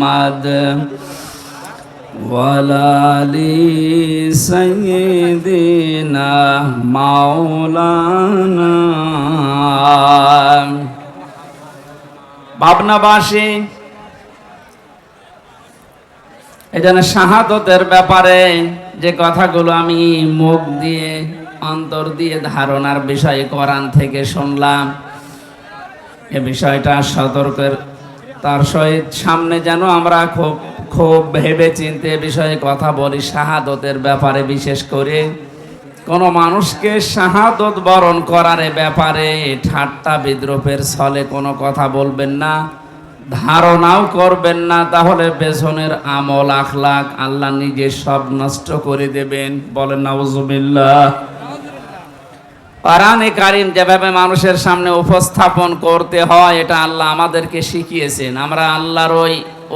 محمد وعلى آل سيدنا مولانا ভাবনাবাসী এজন্য শাহাদাতের ব্যাপারে যে কথাগুলো আমি মুখ দিয়ে অন্তর দিয়ে ধারণার বিষয়ে কোরআন থেকে শুনলাম, এ বিষয়টা সতর্কের তার সহিত সামনে যেন আমরা খুব ভেবে চিন্তে বিষয়ে কথা বলি। শাহাদাতের ব্যাপারে বিশেষ করে কোনো মানুষকে শাহাদত বরণ করার ব্যাপারে ঠাট্টা বিদ্রুপের ছলে কোনো কথা বলবেন না, ধারণাও করবেন না, তাহলে পেছনের আমল আখলাক আল্লাহ নিজে সব নষ্ট করে দেবেন। বলেন নাউজুবিল্লাহ। কোরআনে কারীম যেভাবে মানুষের সামনে উপস্থাপন করতে হয় এটা আল্লাহ আমাদেরকে শিখিয়েছেন। আমরা আল্লাহর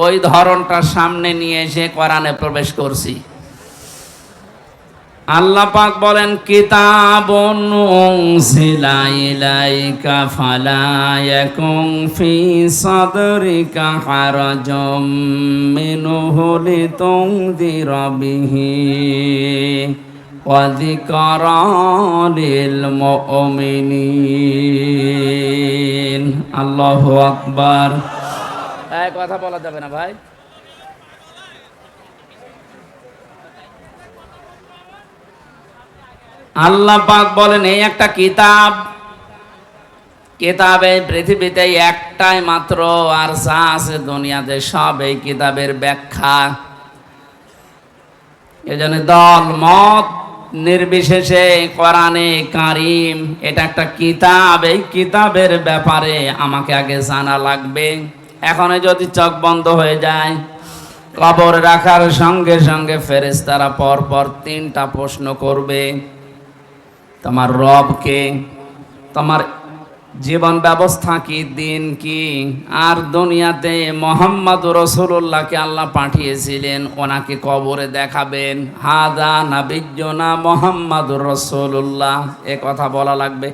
ওই ধরনটা সামনে নিয়ে এসে কোরআনে প্রবেশ করছি। আল্লাহ পাক বলেন, কিতাবুন উনজিলা ইলাইকা ফালা ইয়াকুন ফি সাদরিকা হারাজুম মিনহু লিতুনযিরা বিহি ওয়া যিকরা লিল মুমিনিন। আল্লাহু আকবার। এই কথা বলা যাবে না ভাই। আল্লাহ পাক বলেন, এই একটা কিতাব, কিতাবে পৃথিবীতে একটাই মাত্র, আর যা আছে দুনিয়াতে সব এই কিতাবের ব্যাখ্যা। এজন্য দল মত নির্বিশেষে কোরআনে কারীম এটা একটা কিতাব। এই কিতাবের ব্যাপারে আমাকে আগে জানা লাগবে। এখন যদি চোখ বন্ধ হয়ে যায়, কবর রাখার সঙ্গে সঙ্গে ফেরেশতারা পরপর 3টা প্রশ্ন করবে। তোমার রব কে, তোমার জীবন ব্যবস্থা কি, দিন কি, আর দুনিয়াতে মুহাম্মদুর রাসূলুল্লাহকে আল্লাহ পাঠিয়েছিলেন, ওনাকে কবরে দেখাবেন। হাদা নাবিয়্যুনা মুহাম্মদুর রাসূলুল্লাহ, এ কথা বলা লাগবে।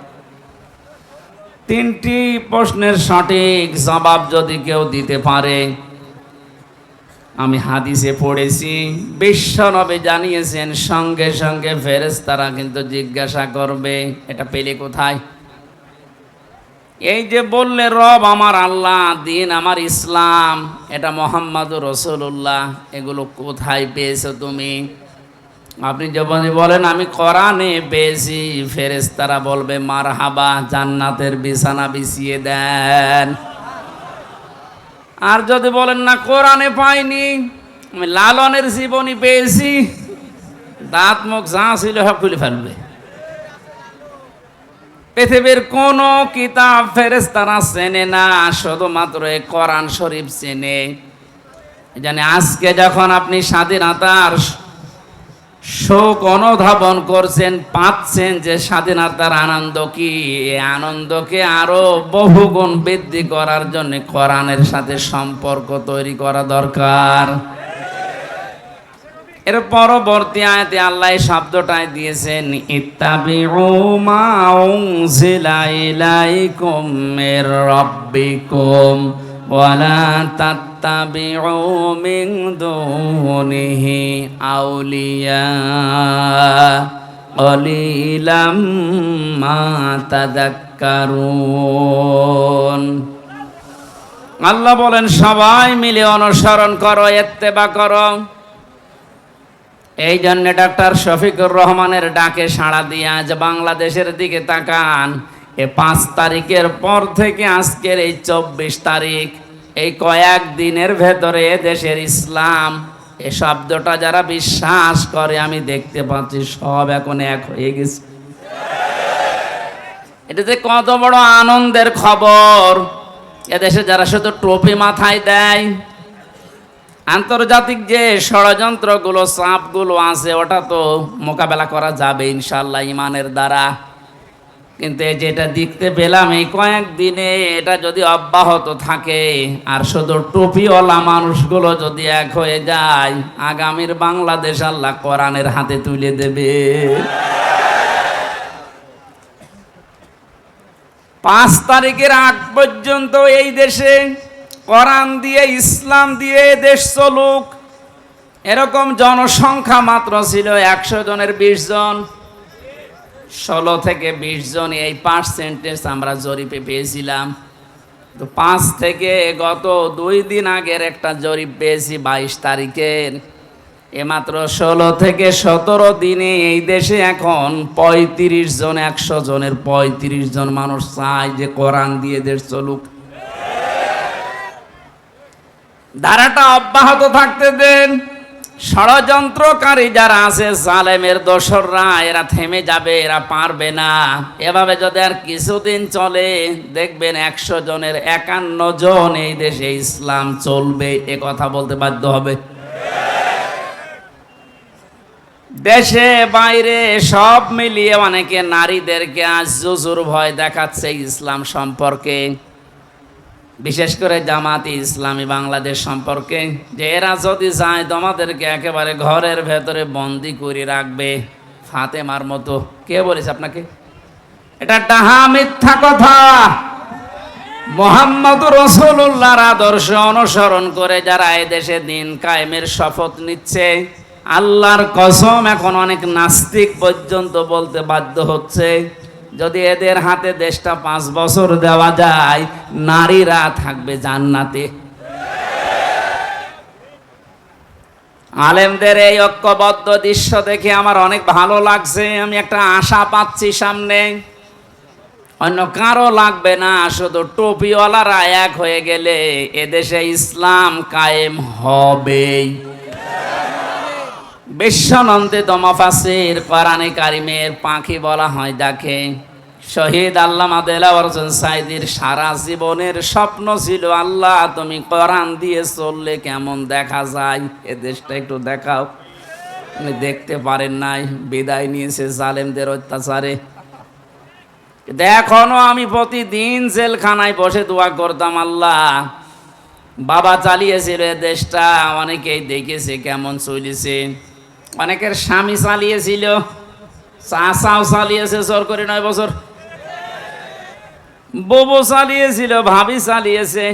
3টি প্রশ্নের সঠিক জবাব যদি কেউ দিতে পারে, আমি হাদিসে পড়েছি, বিশ্বনবী জানিয়েছেন সঙ্গে সঙ্গে ফেরেশতারা কিন্তু জিজ্ঞাসা করবে, এটা পেলে কোথায়? এই যে বললে রব আমার আল্লাহ, দিন আমার ইসলাম, এটা মুহাম্মদুর রাসূলুল্লাহ, এগুলো কোথায় পেয়েছো তুমি? আপনি যখন বলেন আমি কোরআনে পেয়েছি, ফেরেশতারা বলবে মারহাবা, জান্নাতের বিছানা বিছিয়ে দেন। আর যদি বলেন না কোরআনে পাইনি, আমি লালনের জীবনী পেয়েছি, দাঁত মুখ যা ছিল সব খুলে ফেলবে। পৃথিবীর কোন কিতাব ফেরেশতারা চেনে না, শুধুমাত্র এই কোরআন শরীফ চেনে। জানে আজকে যখন আপনি স্বাধীনতার শোক অনুধাবন করছেন, পাচ্ছেন যে স্বাধীনতার আনন্দ কি, এই আনন্দকে আরো বহুগুণ বৃদ্ধি করার জন্য কোরআনের সাথে সম্পর্ক তৈরি করা দরকার। এর পরবর্তী আয়াতে আল্লাহ এই শব্দটাই দিয়েছেন, ইত্তাবিউ মা উনজিলা ইলাইকুম মির রাব্বিকুম ওয়ালা তাত্তাবিউ মিন দুনিহি আউলিয়া কলিলাম মা তাযাক্কারুন। আল্লাহ বলেন, সবাই মিলে অনুসরণ করো, ইত্তেবা করো। এই জন্য ডাক্তার শফিকুর রহমানের ডাকে সাড়া দিয়ে আজ বাংলাদেশের দিকে তাকান। 5 তারিখের পর থেকে আজকের এই 24 তারিখ, এই কয়েক দিনের ভেতরে দেশের ইসলাম এ শব্দটা যারা বিশ্বাস করে, আমি দেখতে পাচ্ছি সব এখন এক হয়ে গেছে। এটা যে কত বড় আনন্দের খবর। এদেশে যারা শুধু টুপি মাথায় দেয়, আন্তর্জাতিক যে ষড়যন্ত্রগুলো চাপগুলো আছে, ওটা তো মোকাবেলা করা যাবে ইনশাআল্লাহ ইমানের দ্বারা। কিন্তু যেটা দেখতে পেলাম এই কয়েকদিনে, এটা যদি অব্যাহত থাকে আর শুধু টুপিওয়ালা মানুষগুলো যদি এক হয়ে যায়, আগামীর বাংলাদেশ আল্লাহ কোরআনের হাতে তুলে দেবে। 5 তারিখের আগ পর্যন্ত এই দেশে কোরআন দিয়ে ইসলাম দিয়ে দেশ চলুক, এরকম জনসংখ্যা মাত্র ছিল 100 জনের 20 জন। 16 থেকে 20 জন, এই পার্সেন্টেজ আমরা জরিপে পেয়েছিলাম। তো 5 থেকে গত 2 দিন আগের একটা জরিপ পেয়েছি 22 তারিখের। মাত্র 16 থেকে 17 দিনে এই দেশে এখন 35 জন, 100 জনের 35 জন মানুষ চায় যে কোরআন দিয়ে দেশ চলুক। ধারাটা অব্যাহত থাকতে দেন। ষড়যন্ত্রকারী যারা আছে, জালেমের দোসররা, এরা থেমে যাবে, এরা পারবে না। এভাবে যদি আর কিছুদিন চলে, দেখবেন 100 জনের 51 জন এই দেশে ইসলাম চলবে, এ কথা বলতে বাধ্য হবে। দেশে বাইরে সব মিলিয়ে অনেকে নারীদেরকে আজ জুজুর ভয় দেখাচ্ছে ইসলাম সম্পর্কে, বিশেষ করে জামাতি ইসলামী বাংলাদেশ সম্পর্কে, যে এরা যদি চায় তোমাদেরকে একেবারে ঘরের ভেতরে বন্দি করে রাখবে ফাতেমার মতো। কে বলেছে আপনাকে? এটা ডাহা মিথ্যা কথা। মুহাম্মদ রাসূলুল্লাহর আদর্শ অনুসরণ করে যারা এই দেশে দিন কায়েমের শপথ নিচ্ছে, আল্লাহর কসম এখন অনেক নাস্তিক পর্যন্ত বলতে বাধ্য হচ্ছে, যদি এদের হাতে দেশটা 5 বছর দেওয়া যায়, নারীরা থাকবে জান্নাতে। আলেমদের এই ঐক্যবদ্ধ দৃশ্য দেখে আমার অনেক ভালো লাগছে। আমি একটা আশা পাচ্ছি সামনে। অন্য কারো লাগবে না, শুধু টুপিওয়ালারা এক হয়ে গেলে এদেশে ইসলাম কায়েম হবেই। বিশ্বনন্দিত মুফাসসির কোরআনে কারিমের পাখি বলা হয় যাকে, শহীদ আল্লামা দেলাওয়ার হোসেন সাঈদীর সারা জীবনের স্বপ্ন ছিল, আল্লাহ তুমি কোরআন দিয়ে চললে কেমন দেখা যায়, এ দেশটা একটু দেখাও। উনি দেখতে পারেন নাই, বিদায় নিয়েছে জালেমদের অত্যাচারে। এখনো আমি প্রতিদিন জেলখানায় বসে দোয়া করতাম, আল্লাহ বাবা চালিয়েছিল এ দেশটা, অনেকেই দেখেছে কেমন চলেছে। অনেকের স্বামী চালিয়েছিল, চাচাও চালিয়েছে জোর করে 9 বছর, বউ চালিয়েছিল, ভাবি চালিয়েছে।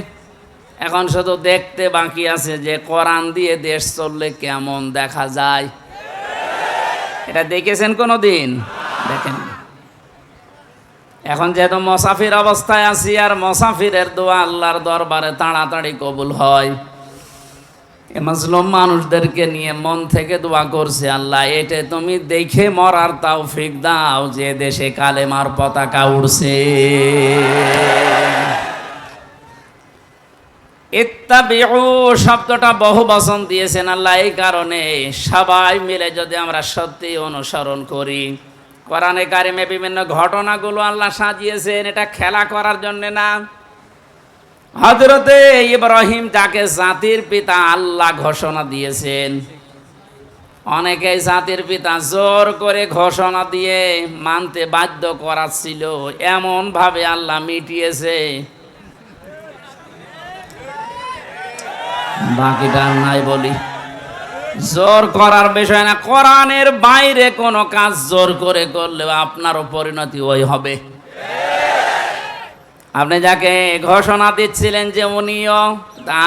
এখন শুধু দেখতে বাকি আছে যে কোরআন দিয়ে দেশ চললে কেমন দেখা যায়। এটা দেখেছেন কোনোদিন? দেখেন। এখন যেহেতু মুসাফির অবস্থায় আছি, আর মুসাফিরের দোয়া আল্লাহর দরবারে তাড়াতাড়ি কবুল হয়। এ মাজলুম মানুষদেরকে নিয়ে মন থেকে দোয়া করছে, আল্লাহ এটা তুমি দেখে মরার তৌফিক দাও যে দেশে কালেমার পতাকা উড়ছে। ইত্তাবিউ শব্দটা বহু বচন দিয়েছেন আল্লাহ এই কারণে, সবাই মিলে যদি আমরা সত্যি অনুসরণ করি। কোরআনে কারিমে বিভিন্ন ঘটনাগুলো আল্লাহ সাজিয়েছেন, এটা খেলা করার জন্য না। হযরতে ইব্রাহিম যাকে জাতির পিতা আল্লাহ ঘোষণা দিয়েছেন, অনেকেই জাতির পিতা জোর করে ঘোষণা দিয়ে মানতে বাধ্য করাচ্ছিল, এমন ভাবে আল্লাহ মিটিয়েছে। বাকিটা নাই বলি, জোর করার বিষয় না। কোরআনের বাইরে কোনো কাজ জোর করে করলেও আপনারও পরিণতি ওই হবে। আপনি যাকে ঘোষণা দিচ্ছিলেন যে উনিও,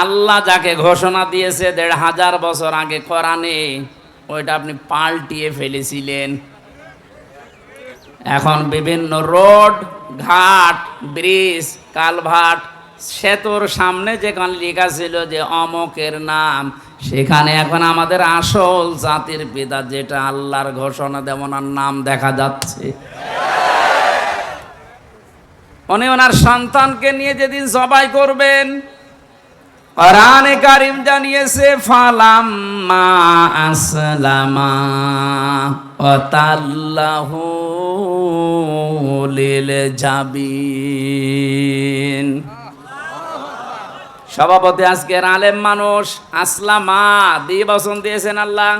আল্লাহ যাকে ঘোষণা দিয়েছে 1500 বছর আগে কোরআনে, ওইটা আপনি পাল্টিয়ে ফেলেছিলেন। এখন বিভিন্ন রোড, ঘাট, ব্রিজ, কালভার্ট, সেতুর সামনে যেখানে লেখা ছিল যে অমকের নাম, সেখানে এখন আমাদের আসল জাতির পিতা যেটা আল্লাহর ঘোষণা দেওয়ার নাম দেখা যাচ্ছে। উনি ওনার সন্তানকে নিয়ে যেদিন জবাই করবেন, কোরআনে কারিম জানিয়েছে ফালাম্মা আসলামা ওয়া তাল্লাহু লিল জাবিন। সভাপতি আজকের আলেম মানুষ, আসলামা দিয়ে বচন দিয়েছেন আল্লাহ।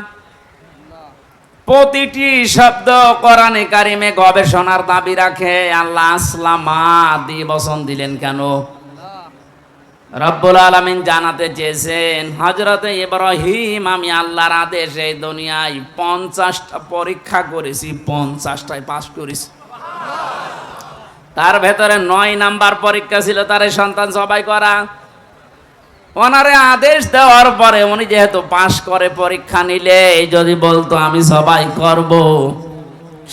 প্রতিটি শব্দ কোরআনে কারিমে গবেষণার দাবি রাখে। আল্লাহ আসলামা দিয়ে বচন দিলেন কেন? রব্বুল আলামিন জানাতে চেয়েছেন, হযরতে ইব্রাহিম আমি আল্লাহর আদেশে এই দুনিয়ায় 50টা পরীক্ষা করেছি, 50টায় পাস করেছি। তার ভেতরে 9 নাম্বার পরীক্ষা ছিল তার সন্তান জবাই করা। ওনারে আদেশ দেওয়ার পরে উনি যেহেতু পাশ করে পরীক্ষা নিলে যদি বলতো আমি সবাই করব,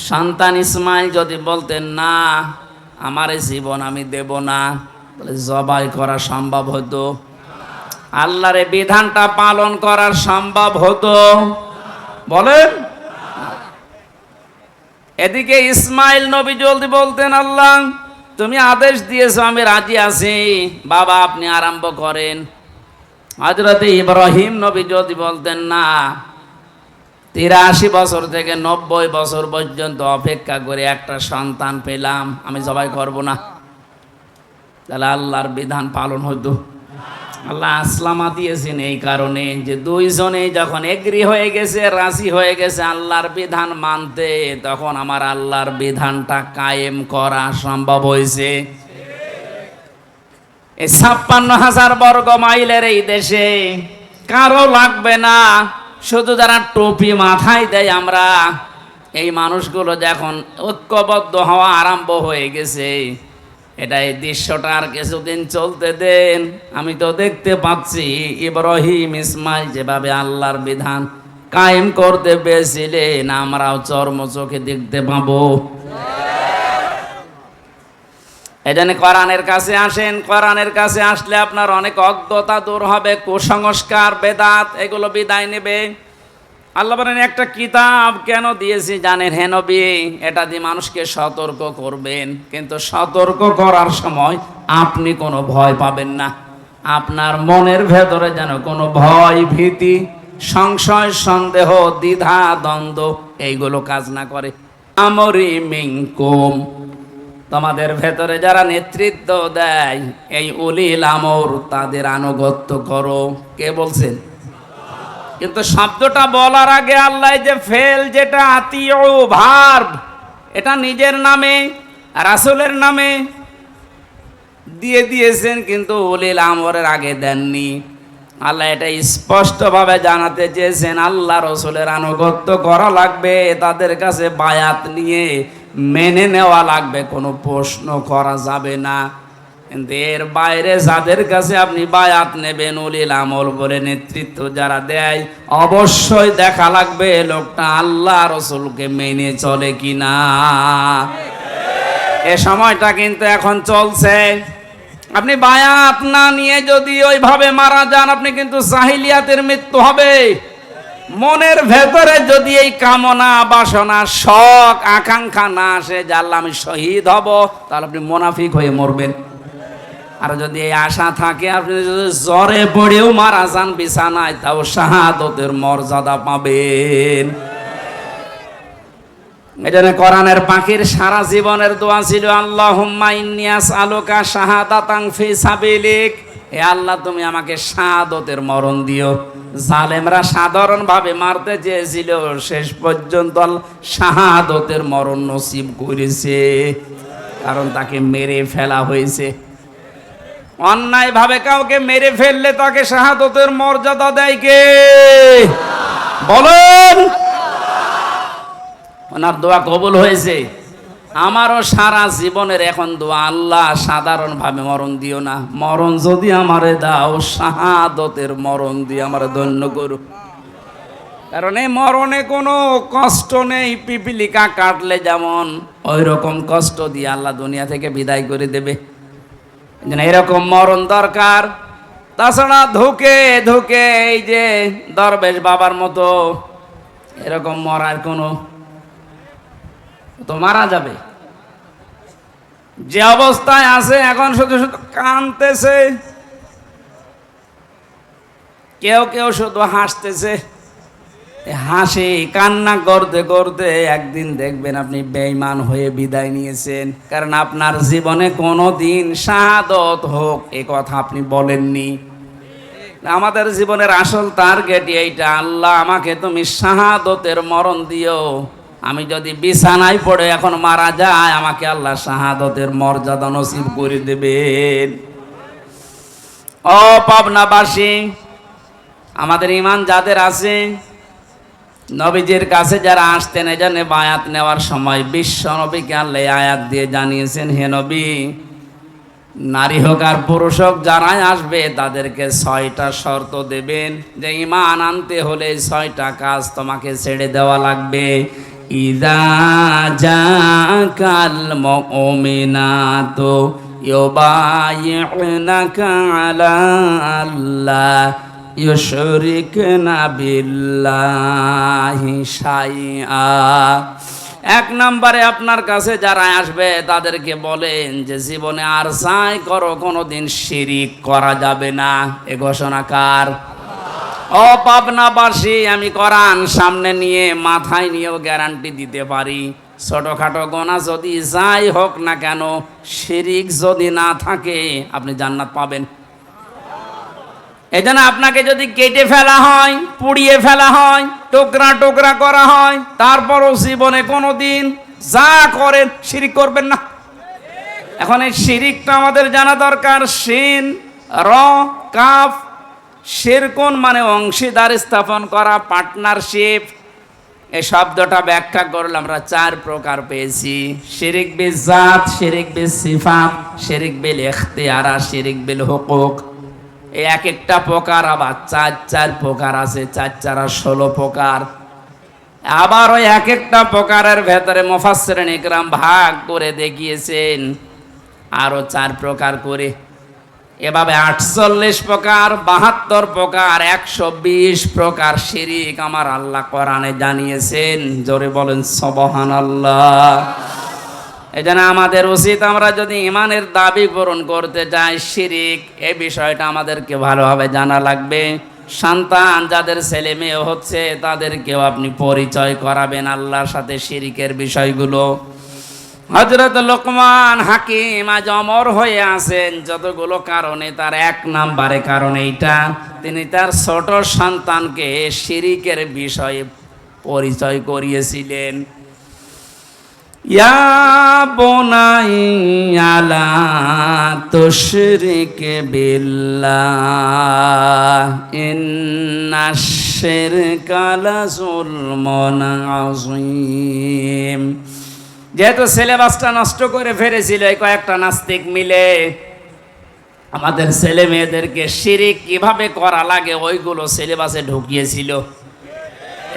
সন্তান ইসমাইল যদি বলতেন না আমার এই জীবন আমি দেব না, বলে জবাই করা সম্ভব হতো? আল্লাহর বিধানটা পালন করা সম্ভব হতো? বলেন। এদিকে ইসমাইল নবী জলদি বলতেন আল্লাহ তুমি আদেশ দিয়েছো আমি রাজি আছি, বাবা আপনি আরম্ভ করেন। হযরত ইব্রাহিম নবী যদি বলতেন না 83 বছর থেকে 90 বছর পর্যন্ত অপেক্ষা করে একটা সন্তান পেলাম, আমি জবাই করব না, তাহলে আল্লাহর বিধান পালন হতো? আল্লাহ আসলামা দিয়েছেন এই কারণে যে দুইজনে যখন এগ্রি হয়ে গেছে, রাজি হয়ে গেছে আল্লাহর বিধান মানতে, তখন আমার আল্লাহর বিধানটা কায়েম করা সম্ভব হয়েছে। এই 56,000 বর্গ মাইলের এই দেশে কারো লাগবে না, শুধু যারা টুপি মাথায় দেয় আমরা, এই মানুষগুলো যখন ঐক্যবদ্ধ হওয়া আরম্ভ হয়ে গেছে, এটা এই দৃশ্যটা আর কিছুদিন চলতে দেন। আমি তো দেখতে পাচ্ছি ইব্রাহিম ইসমাইল যেভাবে আল্লাহর বিধান কায়েম করতে পেরেছিলেন, আমরাও চর্ম চোখে দেখতে পাবো। এজন্য কোরআনের কাছে আসেন, কোরআনের কাছে আসলে আপনার অনেক অজ্ঞতা দূর হবে, কুসংস্কার বেদাত এগুলো বিদায় নেবে। আল্লাহ বলেন একটা কিতাব কেন দিয়েছি জানেন হে নবী, এটা দিয়ে মানুষকে সতর্ক করবেন, কিন্তু সতর্ক করার সময় আপনি কোনো ভয় পাবেন না। আপনার মনের ভেতরে যেন কোনো ভয় ভীতি সংশয় সন্দেহ দ্বিধা দ্বন্দ্ব এইগুলো কাজ না করে। আমরি মিনকুম, তোমাদের ভেতরে যারা নেতৃত্ব দেয় এই উলিল আমর তাদের আনুগত্য করো। কে বলছেন? কিন্তু শব্দটা বলার আগে আল্লাহ যে ফেল যেটা আতিউ ভার্ব, এটা নিজের নামে রাসূলের নামে দিয়ে দিয়েছেন, কিন্তু উলিল আমরের আগে দেননি। আল্লাহ এটা স্পষ্টভাবে জানাতে চেয়েছেন আল্লাহ রসুলের আনুগত্য করা লাগবে, তাদের কাছে বায়াত নিয়ে মেনে নেওয়া লাগবে, কোনো প্রশ্ন করা যাবে না। কিন্তু এর বাইরে যাদের কাছে আপনি বায়াত নেবেন, উলিল আমর বলে নেতৃত্ব যারা দেয়, অবশ্যই দেখা লাগবে লোকটা আল্লাহ রসুলকে মেনে চলে কিনা। এ সময়টা কিন্তু এখন চলছে। আপনি বায়াত না নিয়ে যদি ওইভাবে মারা যান, আপনি কিন্তু জাহিলিয়াতের মৃত্যু হবে। মনের ভেতরে যদি এই কামনা বাসনা শখ আকাঙ্ক্ষা না আসে যে আল্লাহ আমি শহীদ হব, তাহলে আপনি মুনাফিক হয়ে মরবেন। আর যদি এই আশা থাকে, আপনি যদি জ্বরে পড়েও মারা যান বিছানায়, তাও শাহাদতের মর্যাদা পাবেন। এজন্য কোরআনের পাখির সারা জীবনের দোয়া ছিল আল্লাহুম্মা ইন্নী আসআলুকা শাহাদাতান ফি সাবিলিক, হে আল্লাহ তুমি আমাকে শাহাদতের মরণ দিও। জালেমরা সাধারণভাবে মারতে চেয়েছিল, শেষ পর্যন্ত শাহাদতের মরণ নসিব করেছে, কারণ তাকে মেরে ফেলা হয়েছে। অন্যায় ভাবে কাউকে মেরে ফেললে তাকে শাহাদতের মর্যাদা দেয় কে? বলেন। ওনার দোয়া কবুল হয়েছে। আমারও সারা জীবনের এখন দোয়া, আল্লাহ সাধারণভাবে মরণ দিও না, মরণ যদি আমারে দাও শাহাদতের মরণ দিয়ে আমার ধন্য করো। কারণ এই মরণে কোনো কষ্ট নেই, পিপিলিকা কাটলে যেমন ওই রকম কষ্ট দিয়ে আল্লাহ দুনিয়া থেকে বিদায় করে দেবে। এরকম মরণ দরকার। তাছাড়া ধুকে ধুকে এই যে দরবেশ বাবার মতো এরকম মরার কোনো, তো মারা যাবে। যে অবস্থায় আছে এখন শুধু শুধু কাঁদতেছে, কেউ কেউ শুধু হাসতেছে। হাসি কান্না করতে করতে একদিন দেখবেন আপনি বেঈমান হয়ে বিদায় নিয়েছেন, কারণ আপনার জীবনে কোনো দিন শাহাদত হোক এ কথা আপনি বলেননি। আমাদের জীবনের আসল টার্গেট এইটা, আল্লাহ আমাকে তুমি শাহাদতের মরণ দিও। আমি যদি বিছানায় পড়ে এখন মারা যায়, আমাকে আল্লাহ শাহাদতের মর্যাদা নসিব করে দেবেন। ও পাবনাবাসী, আমাদের ঈমান যাদের আছে, নবীজির কাছে যারা আসতেন, এজন্য বায়াত নেওয়ার সময় বিশ্ব নবীকে আল্লাহ আয়াত দিয়ে জানিয়েছেন, হে নবী নারী হোক আর পুরুষ হোক যারাই আসবে তাদেরকে 6টা শর্ত দেবেন যে ঈমান আনতে হলে 6টা কাজ তোমাকে ছেড়ে দেওয়া লাগবে। ইযা জাকাল মুমিনাতু ইউবাইউনাকা আলা আল্লা ইউশরিকনা বিল্লাহি শাইআ। 1 নম্বরে আপনার কাছে যারা আসবে তাদেরকে বলেন যে জীবনে আর যাই করো কোনোদিন শিরিক করা যাবে না। এ ঘোষণা কার? ও পাবনাবাসী, আমি কোরআন সামনে নিয়ে মাথায় নিয়েও গ্যারান্টি দিতে পারি, ছোটখাটো গোনা যদি যাই হোক না কেন, শিরিক যদি না থাকে আপনি জান্নাত পাবেন। এজন্য আপনাকে যদি কেটে ফেলা হয়, পুড়িয়ে ফেলা হয়, টুকরা টুকরা করা হয়, তারপরও জীবনে কোনোদিন যা করেন শিরিক করবেন না। এখন এই শিরিকটা আমাদের জানা দরকার। শিন র কাফ, শিরকুন মানে অংশীদার স্থাপন করা, পার্টনারশিপ। এই শব্দটা ব্যাখ্যা করলে আমরা 4 প্রকার পেয়েছি। শিরিক বিল জাত, শিরিক বিল সিফাত, শিরিক বিল ইখতিয়ারা, শিরিক বিল হুকুক। এই এক একটা প্রকার আবার 4 প্রকার আছে, 4 আর 16 প্রকার। আবার ওই এক একটা প্রকারের ভেতরে মুফাসসিরিন ইকরাম ভাগ করে দেখিয়েছেন আরো 4 প্রকার করে। এভাবে 48 প্রকার, 72 প্রকার, 120 প্রকার শিরিক আমার আল্লাহ কোরআনে জানিয়েছেন। জোরে বলেন সুবহানাল্লাহ। এজন্য আমাদের উচিত, আমরা যদি ঈমানের দাবি পূরণ করতে চাই, শিরিক এই বিষয়টা আমাদেরকে ভালোভাবে জানা লাগবে। সন্তান যাদের ছেলে মেয়ে হচ্ছে তাদেরকেও আপনি পরিচয় করাবেন আল্লাহর সাথে শিরিকের বিষয়গুলো। হযরত লোকমান হাকিম আজ অমর হয়ে আছেন যতগুলো কারণে, তার 1 নম্বরে কারণ এইটা, তিনি তার ছোট সন্তানকে শিরিকের বিষয়ে পরিচয় করিয়েছিলেন। ইয়া বুনাইয়া লা তুশরিক বিল্লাহ ইন্নাশ শিরকা লাযুলমুন আযীম। যেহেতু সিলেবাসটা নষ্ট করে ফেলেছিল এই কয়েকটা নাস্তিক মিলে, আমাদের ছেলে মেয়েদেরকে শিরিক কিভাবে করা লাগে ওইগুলো সিলেবাসে ঢুকিয়েছিল।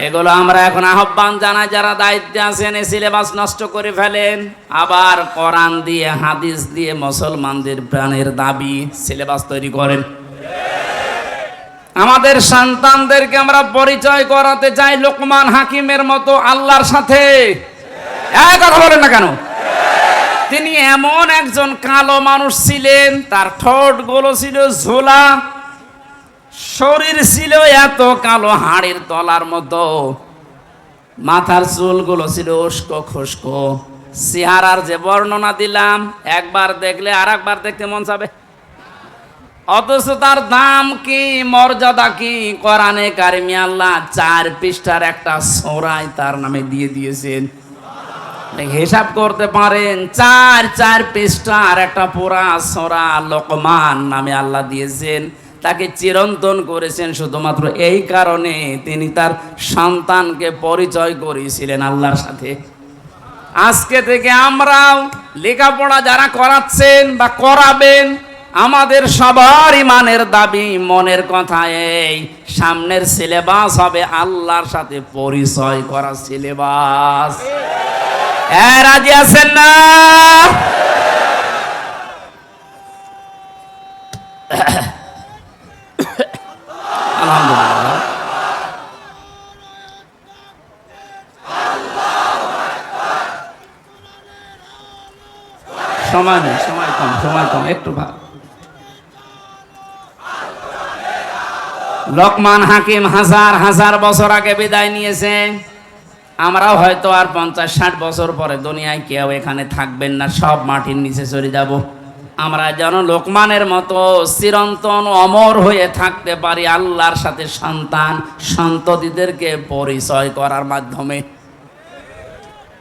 এগুলো আমরা এখন আহ্বান জানাই, যারা দায়িত্বে আছেন এই সিলেবাস নষ্ট করে ফেলেন। আবার কোরআন দিয়ে হাদিস দিয়ে মুসলমানদের প্রাণের দাবি সিলেবাস তৈরি করেন। আমাদের সন্তানদেরকে আমরা পরিচয় করাতে চাই লোকমান হাকিমের মতো আল্লাহর সাথে। এই কথা বলেন না কেন? তিনি এমন একজন কালো মানুষ ছিলেন, তার ঠোঁটগুলো ছিল ঝোলা, শরীর ছিল এত কালো হাড়ের তলার মতো, মাথার চুলগুলো ছিল উস্কো খুস্কো। চেহারার যে বর্ণনা দিলাম, একবার দেখলে আর একবার দেখতে মন চাবে। অথচ তার দাম কি, মর্যাদা কি, কোরআনে কারিমে আল্লাহ 4 পৃষ্ঠার একটা সূরায় তার নামে দিয়ে দিয়েছেন। হিসাব করতে পারেন, 4 পৃষ্ঠার একটা পুরা সূরা লোকমান নামে আল্লাহ দিয়েছেন। তাকে চিরন্তন করেছেন শুধুমাত্র এই কারণে তিনি তার সন্তানকে পরিচয় করিয়েছিলেন আল্লাহর সাথে। আজকে থেকে আমরাও লেখাপড়া যারা করাচ্ছেন বা করাবেন, আমাদের সবার ঈমানের দাবি, মনের কথা এই, সামনের সিলেবাস হবে আল্লাহর সাথে পরিচয় করা সিলেবাস। রাজি আছেন না? আলহামদুলিল্লাহ। সময় নেই, সময় কম একটু ভাগ। লোকমান হাকিম হাজার বছর আগে বিদায় নিয়েছে। আমরাও হয়তো আর 50-60 বছর পরে দুনিয়ায় কেউ এখানে থাকবেন না, সব মাটির নিচে চলে যাব। আমরা যেন লোকমানের মতো চিরন্তন অমর হয়ে থাকতে পারি আল্লাহর সাথে সন্তান সন্ততিদেরকে পরিচয় করার মাধ্যমে।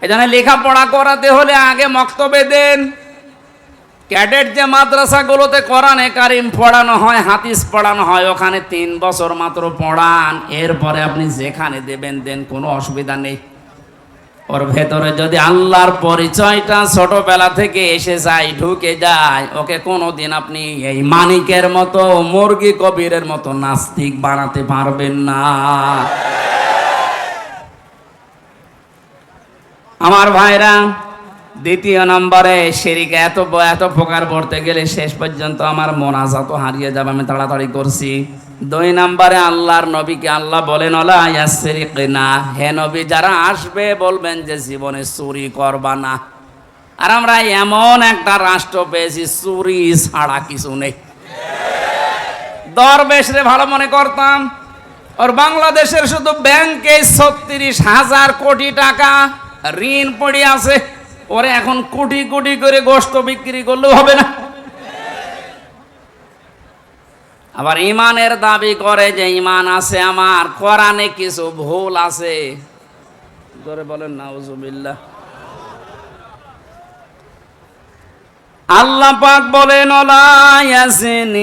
এজন্য লেখাপড়া করাতে হলে আগে মক্তবে দেন। ক্যাডেট যে মাদ্রাসাগুলোতে কোরআনে কারিম পড়ানো হয়, হাদিস পড়ানো হয়, ওখানে 3 বছর মাত্র পড়ান, এরপরে আপনি যেখানে দেবেন দেন, কোনো অসুবিধা নেই। ওর ভেতরে যদি আল্লাহর পরিচয়টা ছোটবেলা থেকে এসে যায়, ঢুকে যায়, ওকে কোনোদিন আপনি এই মানিকের মতো, মুরগি কবিরের মতো নাস্তিক বানাতে পারবেন না। আমার ভাইরা, দ্বিতীয় নম্বরে শিরকে এত প্রকার পড়তে গেলে শেষ পর্যন্ত আমার মোনাজাত হারিয়ে যাবে, আমি তাড়াতাড়ি করছি। 2 নম্বরে আল্লাহর নবীকে আল্লাহ বলেন, ওলা ইয়াসরিকনা, হে নবী যারা আসবে বলবেন যে জীবনে চুরি করবা না। আর আমরা এমন একটা রাষ্ট্র পেয়েছি চুরি ছাড়া কিছু নেই। দরবেশরে ভালো মনে করতাম, আর বাংলাদেশের শুধু ব্যাংকে 36,000 কোটি টাকা ঋণ পড়ে আছে। ওরে এখন কোটি কোটি করে গোশত বিক্রি করলেও হবে না। আবার ইমানের দাবি করে যে ইমান আছে আমার, কোরআনে কিছু ভুল আছে। জোরে বলেন নাউজুবিল্লাহ। আল্লাহ পাক বলেন, ওলা ইয়াসিনা,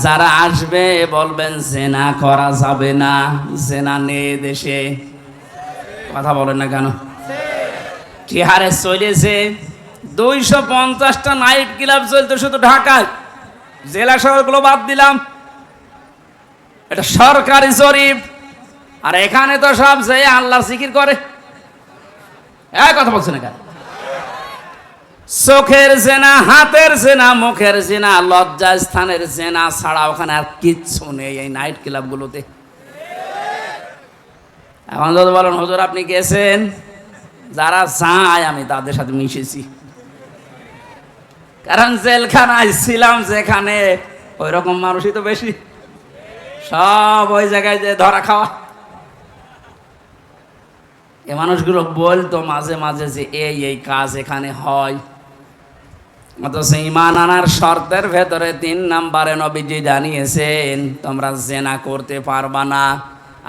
যারা আসবে বলবেন জেনা করা যাবে না। জেনা নেই দেশে, কথা বলেন না কেন? কি হারে চলেছে, 250টা নাইট ক্লাব চলতো শুধু ঢাকায়, জেলা শহরগুলো বাদ দিলাম। এটা সরকারি জরিপ। আর এখানে তো সব যে আল্লাহর জিকির করে। এক কথা বলছে না কেন? চোখের জেনা, হাতের জেনা, মুখের জেনা, লজ্জা স্থানের জেনা ছাড়া ওখানে আর কিচ্ছু নেই এই নাইট ক্লাবগুলোতে। এখন যদি বলেন হুজুর আপনি গেছেন, যারা যায় আমি তাদের সাথে মিশেছি, কারণ জেলখানায় ছিলাম যেখানে ওই রকম মানুষই তো বেশি, সব ওই জায়গায় যে ধরা খাওয়া। এ মানুষগুলো বলতো মাঝে মাঝে যে এই কাজ এখানে হয়। অথচ ঈমান আনার শর্তের ভেতরে 3 নম্বরে নবীজি জানিয়েছেন তোমরা জেনা করতে পারবা না।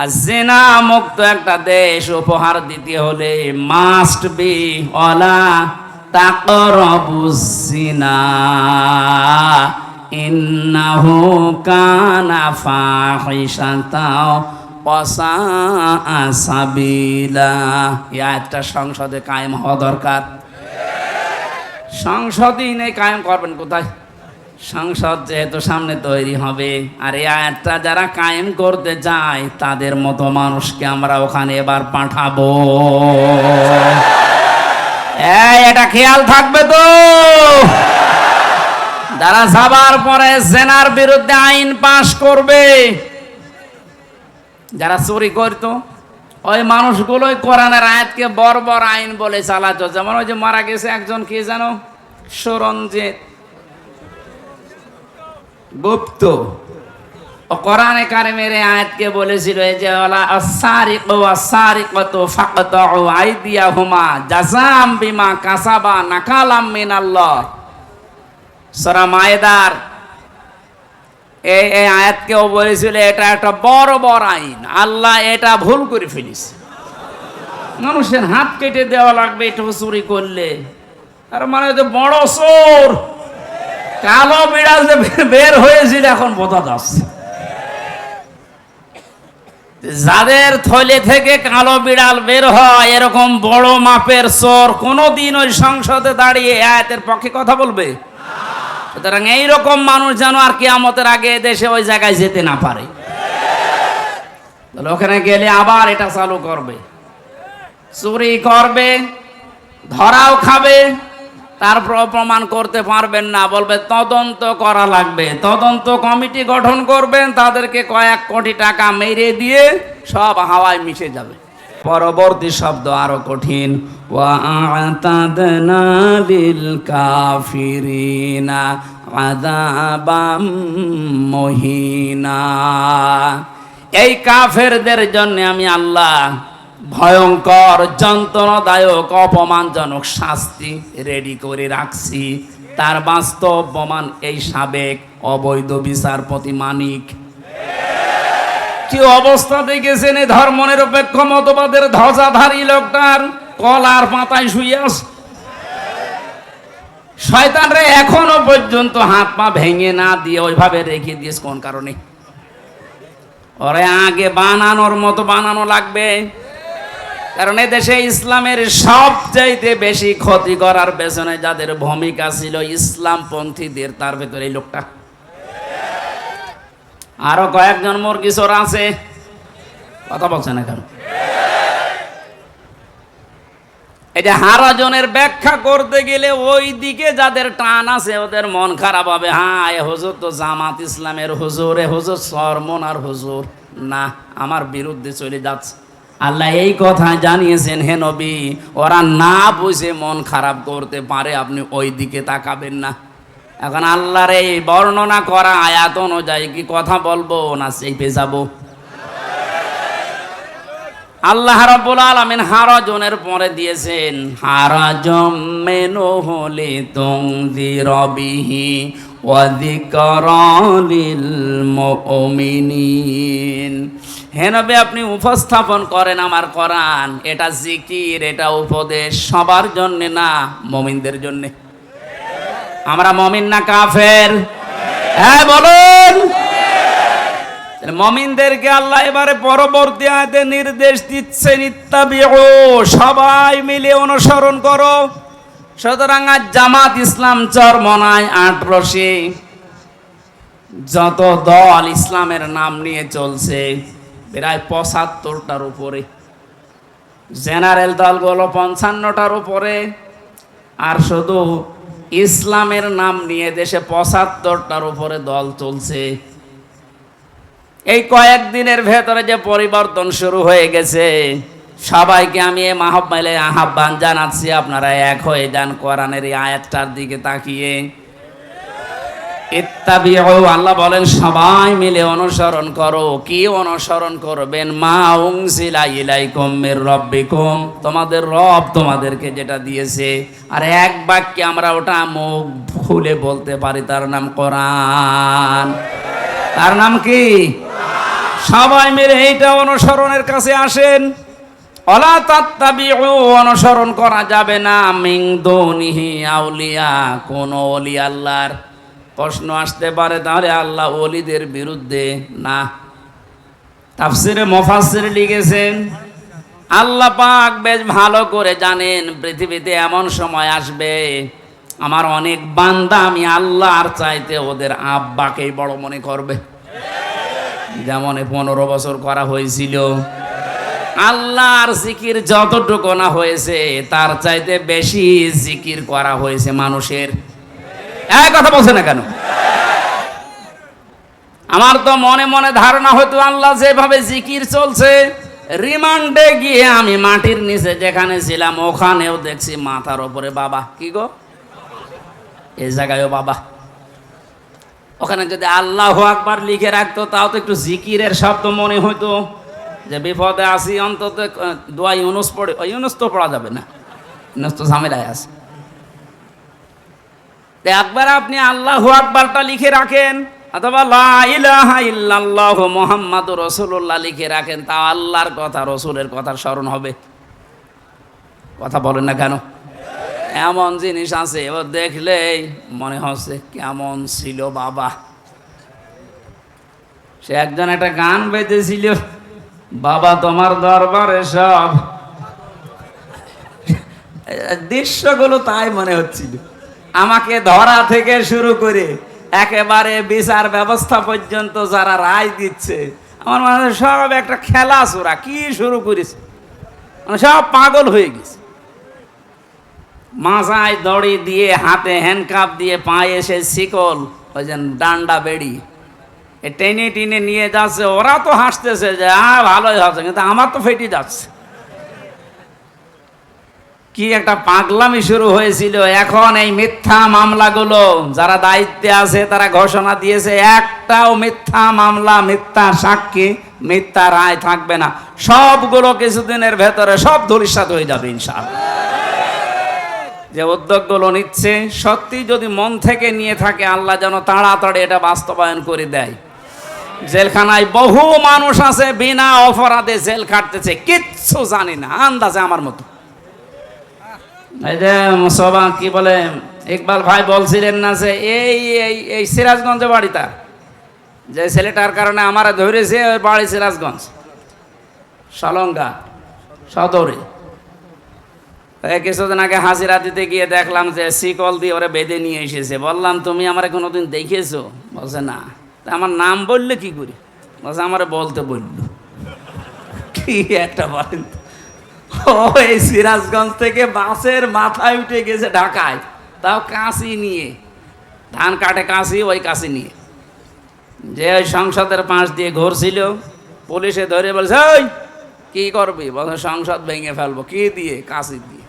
আর জেনা মুক্ত একটা দেশ উপহার দিতে হলে মাস্ট বি ওয়ালা তাকরাবুজ জিনা ইন্নাহু কানা ফাহিশাতাও ওয়া সাআ সাবিলা। এই আয়াতটা সংসদে কায়েম হওয়া দরকার। সংসদই নেই, কায়েম করবেন কোথায়? সংসদ যেহেতু সামনে তৈরি হবে, আর এই আয়াতটা যারা কায়েম করতে চায় তাদের মতো মানুষকে আমরা ওখানে এবার পাঠাবো। এটা খেয়াল থাকবে তো। যারা যাবার পরে জেনার বিরুদ্ধে আইন পাশ করবে, যারা চুরি করতো ওই মানুষগুলোই কোরআনের আয়াতকে বর্বর আইন বলে চালাতো। যেমন ওই যে মারা গেছে একজন, কি জানো, সুরঞ্জিত গুপ্ত, ও কোরআনে কারিমের আয়াতকে বলেছিল যে ওয়ালা আস-সারিকু ওয়াস-সারিকাতু ফাকতাউ আইদিয়াহুমা জাযাম বিমা কাসাবা নাকালাম মিনাল্লাহ। সূরা মায়েদার এই আয়াতকেও বলেছিল এটা একটা বড় বড় আইন, আল্লাহ এটা ভুল করে ফেলিস। মানুষের হাত কেটে দেওয়া লাগবে একটু চুরি করলে। আর মানে তো বড় চোর, কালো বিড়াল যে বের হয়েছিল এখন বোঝা যাচ্ছে। যাদের থলে থেকে কালো বিড়াল বের হয় এরকম বড় মাপের চোর কোনোদিন ওই সংসদে দাঁড়িয়ে আয়াতের পক্ষে কথা বলবে? সুতরাং এইরকম মানুষ যেন আর কিয়ামতের আগে দেশে ওই জায়গায় যেতে না পারে। ওখানে গেলে আবার এটা চালু করবে, চুরি করবে, ধরাও খাবে, তারপর প্রমাণ করতে পারবেন না, বলবে তদন্ত করা লাগবে। তদন্ত কমিটি গঠন করবেন, তাদেরকে কয়েক কোটি টাকা মেরে দিয়ে সব হাওয়ায় মিশে যাবে। পরবর্তী শব্দ আরো কঠিন, ওয়া'আতাদনা লিল কাফিরিনা আযাবাম মুহিনা। এই কাফেরদের জন্য আমি আল্লাহ ভয়ঙ্কর, যন্ত্রণাদায়ক, অপমানজনক শাস্তি রেডি করে রাখছি। তার বাস্তব প্রমাণ এই সাবেক অবৈধ বিচারপতি মানিক। কি অবস্থা দেখেছেন এই ধর্মনিরপেক্ষ মতবাদের ধ্বজাধারী লোকটার? কলার পাতায় শুয়ে আছে। শয়তানরে এখনো পর্যন্ত হাত পা ভেঙে না দিয়ে ওইভাবে রেখে দিয়েছে। কোন কারণে? ওরে আগে বানানোর মতো বানানো লাগবে। কারণ এদেশে ইসলামের সবচাইতে বেশি ক্ষতি করার পেছনে যাদের ভূমিকা ছিল ইসলামপন্থীদের, তার ভেতরে এই লোকটা। আরো কয়েকজন মুরগি চোর আছে, কথা বলছে না কেন? এটা হারাজনের ব্যাখ্যা করতে গেলে ওই দিকে যাদের টান আছে ওদের মন খারাপ হবে। হ্যাঁ, এ হুজুর তো জামাত ইসলামের হুজুর, এ হুজুর সরমনার হুজুর, না আমার বিরুদ্ধে চলে যাচ্ছে। আল্লাহ এই কথা জানিয়েছেন, হে নবী, ওরা না বুঝে মন খারাপ করতে পারে, আপনি ওই দিকে তাকাবেন না। এখন আল্লাহর এই বর্ণনা করা আয়াত অনুযায়ী কি কথা বলবো না চেপে যাবো? আল্লাহ রাব্বুল আলামিন হারাজনের পরে দিয়েছেন হারাজম মিনহু লিতুনযিরা বিহি ওয়া যিকরা লিল মুমিনিন। হে নবী, আপনি উপস্থাপন করেন আমার কোরআন, এটা জিকির, এটা উপদেশ সবার জন্য না, মুমিনদের জন্য। আমরা মুমিন না কাফের? হ্যাঁ বলুন। মুমিনদেরকে আল্লাহ এবারে পরবর্তী আয়াতে নির্দেশ দিচ্ছেন, ইত্তাবিউ, সবাই মিলে অনুসরণ করো। সুতরাং আজ জামাত ইসলাম চরমনায় 18 যত দল ইসলামের নাম নিয়ে চলছে প্রায় 75টার উপরে, জেনারেল দলগুলো 55টার উপরে, আর শুধু ইসলামের নাম নিয়ে দেশে 75টার উপরে দল চলছে। এই কয়েকদিনের ভেতরে যে পরিবর্তন শুরু হয়ে গেছে, সবাইকে আমি এই মাহফিলে আহ্বান জানাচ্ছি, আপনারা এক হয়ে যান কোরআনের এই আয়াতটার দিকে তাকিয়ে। ইত্তাবিউ, আল্লাহ বলেন সবাই মিলে অনুসরণ করো। কি অনুসরণ করবেন? মা উনজিলা ইলাইকুম মির রাব্বিকুম, তোমাদের রব তোমাদেরকে যেটা দিয়েছে। আর এক বাক্যে আমরা ওটা মুখ খুলে বলতে পারি, তার নাম কোরআন। তার নাম কি? সবাই মিলে এইটা অনুসরণের কাছে আসেন। ওয়ালা তাত্তাবিউ, অনুসরণ করা যাবে না মিন দুনিহি আউলিয়া, কোন ওলি আল্লাহর। প্রশ্ন আসতে পারে, তাহলে আল্লাহ ওলিদের বিরুদ্ধে না? তাফসিরে মুফাসসির লিখেছেন, আল্লাহ পাক বেশ ভালো করে জানেন পৃথিবীতে এমন সময় আসবে আমার অনেক বান্দা আমি আল্লাহর চাইতে ওদের আব্বাকেই বড় মনে করবে। যেমন 15 বছর করা হয়েছিল, আল্লাহর জিকির যতটুকু না হয়েছে তার চাইতে বেশি জিকির করা হয়েছে মানুষের। এক কথা বলছে না কেন? আমার তো মনে মনে ধারণা হতো আল্লাহ যেভাবে জিকির চলছে, রিমান্ডে গিয়ে আমি মাটির নিচে যেখানে ছিলাম ওখানেও দেখছি মাথার ওপরে বাবা। কি গো, এই জায়গায়ও বাবা। ওখানে যদি আল্লাহু আকবার লিখে রাখতো তাও তো একটু জিকিরের শব্দ মনে হইতো, যে বিপদে আসি অন্তত দোয়া ইউনুস পড়ে। ইউনুস তো পড়া যাবে না, ইউনুস তো ঝামেলায় আছে। একবার আপনি আল্লাহু আকবারটা লিখে রাখেন, অথবা লা ইলাহা ইল্লাল্লাহু মুহাম্মাদুর রাসূলুল্লাহ লিখে রাখেন, তা আল্লাহর কথা রসুলের কথা স্মরণ হবে। কথা বলেন না কেন? এমন জিনিস আছে এবার দেখলেই মনে হচ্ছে কেমন ছিল বাবা। সে একজন একটা গান বেঁধেছিল, বাবা তোমার দরবারে সব, দৃশ্যগুলো তাই মনে হচ্ছিল। আমাকে ধরা থেকে শুরু করে একেবারে বিচার ব্যবস্থা পর্যন্ত যারা রায় দিচ্ছে, আমার মনে হয় সব একটা খেলা চোরা কি শুরু করেছে, মানে সব পাগল হয়ে গেছে। মাথায় দড়ি দিয়ে, হাতে হ্যান্ডকাপ দিয়ে, পায়ে এসে শিকল, ওই যে ডান্ডা বেড়ি টেনে টেনে নিয়ে যাচ্ছে। ওরা তো হাসতেছে যে ভালোই হচ্ছে, কিন্তু আমার তো ফেটে যাচ্ছে। কি একটা পাগলামি শুরু হয়েছিল। এখন এই মিথ্যা মামলাগুলো যারা দায়িত্বে আছে তারা ঘোষণা দিয়েছে, একটাও মিথ্যা মামলা, মিথ্যা সাক্ষী, মিথ্যা রায় থাকবে না। সবগুলো কিছুদিনের ভেতরে সব ধূলিসাৎ হয়ে যাবে ইনশাআল্লাহ। যে উদ্যোগগুলো নিচ্ছে সত্যি যদি মন থেকে নিয়ে থাকে, আল্লাহ যেন তাড়াতাড়ি এটা বাস্তবায়ন করে দেয়। জেলখানায় বহু মানুষ আছে বিনা অপরাধে জেল খাটতেছে, কিচ্ছু জানি না, আন্দাজে আমার মতো। এই যে সবা কি বলে, ইকবাল ভাই বলছিলেন না যে এই সিরাজগঞ্জে বাড়ি তার, যে ছেলেটার কারণে আমারা ধরেছে, ওই বাড়ি সিরাজগঞ্জ সলঙ্গা। সদরে। কিছুদিন আগে হাজিরা দিতে গিয়ে দেখলাম যে শিকল দিয়ে ওরা বেঁধে নিয়ে এসেছে। বললাম তুমি আমার কোনোদিন দেখেছো? বলছে না। তা আমার নাম বললে কি করি? বলছে আমার বলতে বললো। কি একটা বলেন। ও এই সিরাজগঞ্জ থেকে বাসের মাথায় উঠে গেছে ঢাকায়, তাও কাঁচি নিয়ে, ধান কাটে কাঁচি, ওই কাঁচি নিয়ে। যে ওই সংসদের পাশ দিয়ে ঘুরছিল, পুলিশে ধরে বলছে ওই কি করবি? বলছে সংসদ ভেঙে ফেলবো। কি দিয়ে? কাঁচি দিয়ে।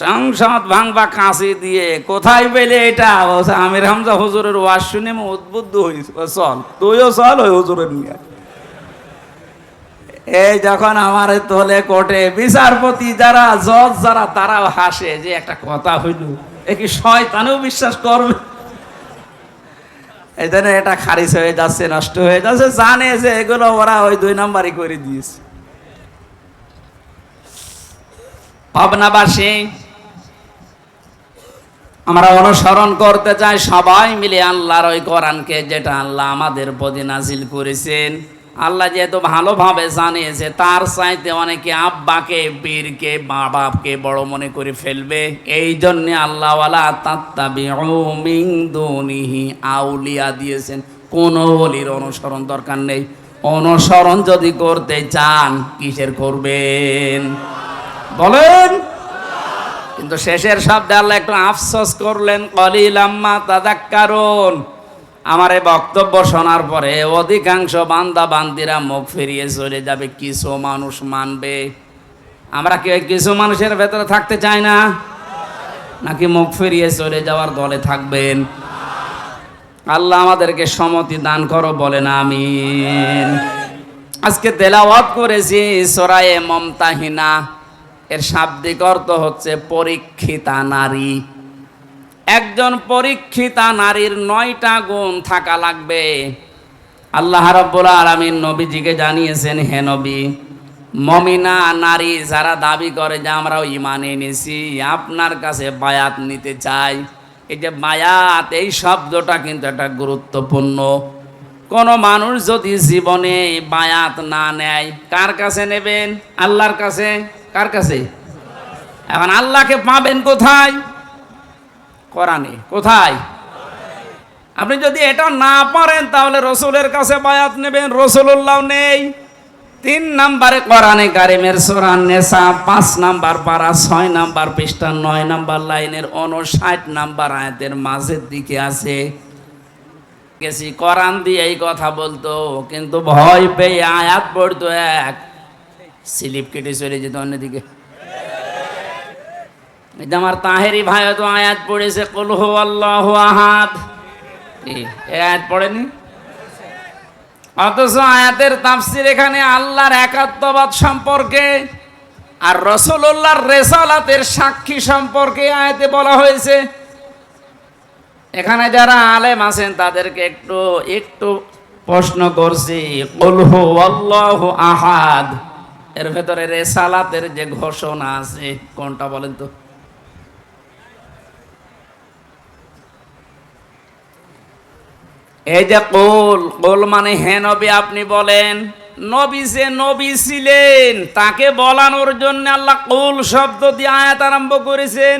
সংসদ ভাঙবা কাঁচি দিয়ে? কোথায় পেলে এটা? বলছে আমির হামজা হুজুরের ওয়াজ শুনে উদ্বুদ্ধ হয়েছে। চল তুইও চল ওই হুজুরের নিয়ে। এই যখন আমার তোলে কোর্টে বিচারপতি যারা, জজ যারা, তারাও হাসে যে একটা কথা হইল, এ কি শয়তানেও বিশ্বাস করবে? এই জন্য এটা খারিজ হয়ে যাচ্ছে, নষ্ট হয়ে যাচ্ছে। জানে যে এগুলো ওরা ওই 2 নম্বরই করে দিয়েছে। পাবনাবাসী, আমরা অনুসরণ করতে চাই সবাই মিলে আল্লাহর ওই কোরআনকে, যেটা আল্লাহ আমাদের প্রতি নাজিল করেছেন। আল্লাহ যেহেতু ভালোভাবে জানিয়েছে, তার চাইতে অনেকে আব্বাকে, পীরকে, মা বাপকে বড় মনে করে ফেলবে। এই জন্যে আল্লাহ ওয়ালা তাত্তাবিউ মিন দুনিহি আউলিয়া দিয়েছেন। কোনো ওলির অনুসরণ দরকার নেই। অনুসরণ যদি করতে চান, কিসের করবেন বলেন? কিন্তু শেষের শব্দে আল্লাহ একটু আফসোস করলেন, কলিলাম মা তাযাক্কারুন। আমার এই বক্তব্য শোনার পরে অধিকাংশ বান্দা বান্দিরা মুখ ফিরিয়ে চলে যাবে, কিছু মানুষ মানবে। আমরা কি ওই কিছু মানুষের ভেতরে থাকতে চাই না? নাকি মুখ ফিরিয়ে চলে যাওয়ার দলে থাকবেন? আল্লাহ আমাদেরকে সম্মতি দান করো, বলেন আমিন। আজকে তেলাওয়াত করেছি সূরা মুমতাহিনা। এর শাব্দিক অর্থ হচ্ছে পরীক্ষিতা নারী। একজন পরীক্ষিতা নারীর 9টা গুণ থাকা লাগবে। আল্লাহ রাব্বুল আলামিন নবীজিকে জানিয়েছেন, হে নবী, মুমিনা নারী যারা দাবি করে যে আমরাও ঈমান এনেছি, আপনার কাছে বায়াত নিতে চাই। এই যে বায়াত, এই শব্দটা কিন্তু একটা গুরুত্বপূর্ণ। কোনো মানুষ যদি জীবনে বায়াত না নেয়, কার কাছে নেবেন? আল্লাহর কাছে। কার কাছে? এখন আল্লাহকে পাবেন কোথায়? কোরআনে। কোথায়? আপনি যদি এটা না পারেন, তাহলে রসুলের কাছে বায়াত নেবেন। রসুল্লাহ নেই। 3 নম্বরে কোরআনে কারিমের সূরা নিসা 5 নম্বর পারা 6 নম্বর পৃষ্ঠা 9 নম্বর লাইনের 59 নম্বর আয়াতের মাঝের দিকে আছে। গেছি কোরআন দিয়ে এই কথা বলতো, কিন্তু ভয় পেয়ে আয়াত পড়তো, এক স্লিপ কেটে চলে যেত অন্যদিকে। আমার তাহেরি ভাই তো আয়াত পড়েছে, কুল হুয়াল্লাহু আহাদ। আয়াত পড়েনি? অথচ আয়াতের তাফসীর এখানে আল্লাহর একাত্মবাদ সম্পর্কে আর রাসূলুল্লাহর রিসালাতের সাক্ষী সম্পর্কে আয়াতে বলা হয়েছে। এখানে যারা আলেম আছেন তাদেরকে একটু প্রশ্ন করছি, কুল হুয়াল্লাহু আহাদ এর ভেতরে রিসালাতের যে ঘোষণা আছে, কোনটা বলেন তো? এই যে কুল মানে হে নবী আপনি বলেন। নবী যে নবী ছিলেন, তাকে বলানোর জন্য আল্লাহ কুল শব্দ দিয়ে আয়াত আরম্ভ করেছেন।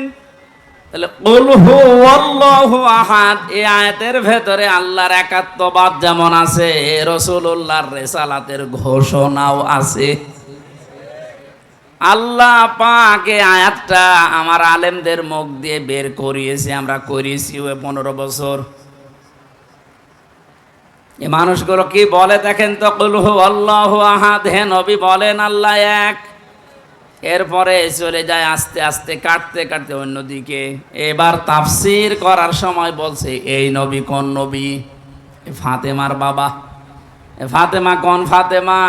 তাহলে কুল হুয়াল্লাহু আহাদ, এই আয়াতের ভেতরে আল্লাহর একাত্মবাদ যেমন আছে, রাসূলুল্লাহর রিসালাতের ঘোষণাও আছে। আল্লাহ পাক এই আয়াতটা আমার আলেমদের মুখ দিয়ে বের করিয়েছে, আমরা করিয়েছি 15 বছর। এই মানুষগুলো কি বলে দেখেন তো, কুল হুয়াল্লাহু আহাদ, হে নবী বলেন আল্লাহ এক। এরপরে চলে যায় আস্তে আস্তে কাটতে কাটতে অন্যদিকে। এবার তাফসীর করার সময় বলছে, এই নবী কোন নবী? ফাতেমার বাবা। ফাতেমা কোন ফাতেমা?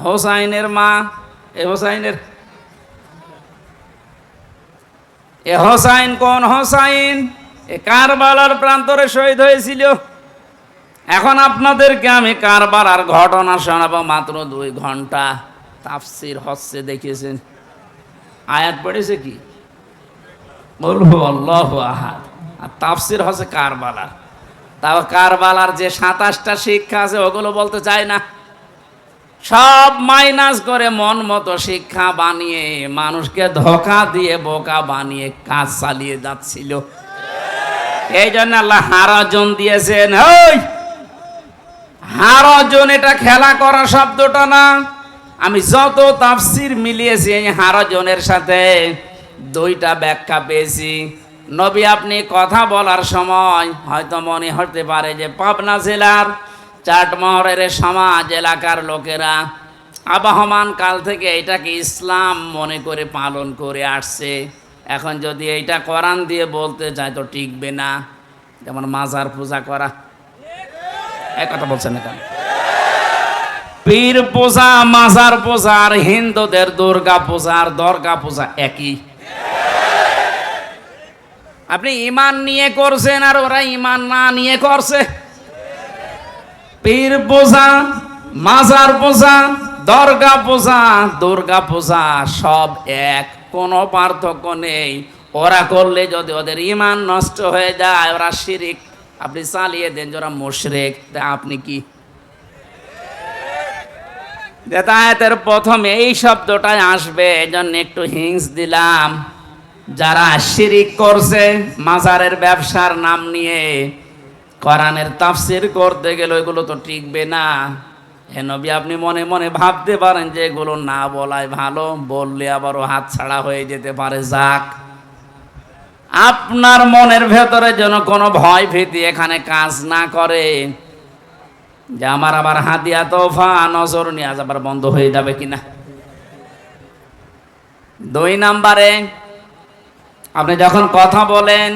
হোসাইনের মা। হোসাইন কোন হোসাইন? কারবালার প্রান্তরে শহীদ হয়েছিল। এখন আপনাদেরকে আমি কারবালার ঘটনা শোনাবো, মাত্র 2 ঘন্টা। তাফসীর হচ্ছে, দেখিয়েছেন আয়াত পড়েছে কি? কুল হুয়াল্লাহু আহাদ। আর তাফসীর হচ্ছে কারবালার। তাও কারবালার যে 27টা শিক্ষা আছে, ওগুলো বলতে চাই না। সব মাইনাস করে মন মতো শিক্ষা বানিয়ে মানুষকে ধোঁকা দিয়ে বোকা বানিয়ে কাজ চালিয়ে যাচ্ছিল। এই জন্য আল্লাহ হারাজন দিয়েছেন। ওই হারাজন এটা খেলা করা শব্দটা না। আমি যত তাফসির মিলিয়েছি এই হারাজনের সাথে দুইটা ব্যাখ্যা পেয়েছি। নবী আপনি কথা বলার সময় হয়তো মনে হতে পারে যে পাবনা জেলার চাটমোহরের সমাজ এলাকার লোকেরা আবহমান কাল থেকে এটাকে ইসলাম মনে করে পালন করে আসছে। এখন যদি এইটা কোরআন দিয়ে বলতে চায় তো টিকবে না। যেমন মাজার পূজা করা, এক কথা বলছেন না, পীর পূজা, মাজার পূজা আর হিন্দুদের দুর্গা পূজা আর দর্গা পূজা একই। আপনি ইমান নিয়ে করছেন আর ওরা ইমান না নিয়ে করছে। পীর পূজা, মাজার পূজা, দর্গা পূজা, দুর্গা পূজা সব এক, কোনো পার্থক্য নেই। ওরা করলে যদি ওদের ইমান নষ্ট হয়ে যায় ওরা শিরিক, আপনি চালিয়ে দেন যে ওরা মুশরিক। আপনি কি আয়াতের প্রথমে এই শব্দটাই আসবে, এজন্য একটু হিংস দিলাম। যারা শিরিক করছে মাজারের ব্যবসার নাম নিয়ে কোরআনের তাফসীর করতে গেলে ওইগুলো তো টিকবে না। হে নবী আপনি মনে মনে ভাবতে পারেন যে এগুলো না বলাই ভালো, বললে আবারও হাত ছাড়া হয়ে যেতে পারে। যাক, আপনার মনের ভেতরে যেন কোনো ভয় ভীতি এখানে কাজ না করে যে আমার আবার হাদিয়া তোফা নজর নিয়াজ আবার বন্ধ হয়ে যাবে কিনা। 2 নম্বরে আপনি যখন কথা বলেন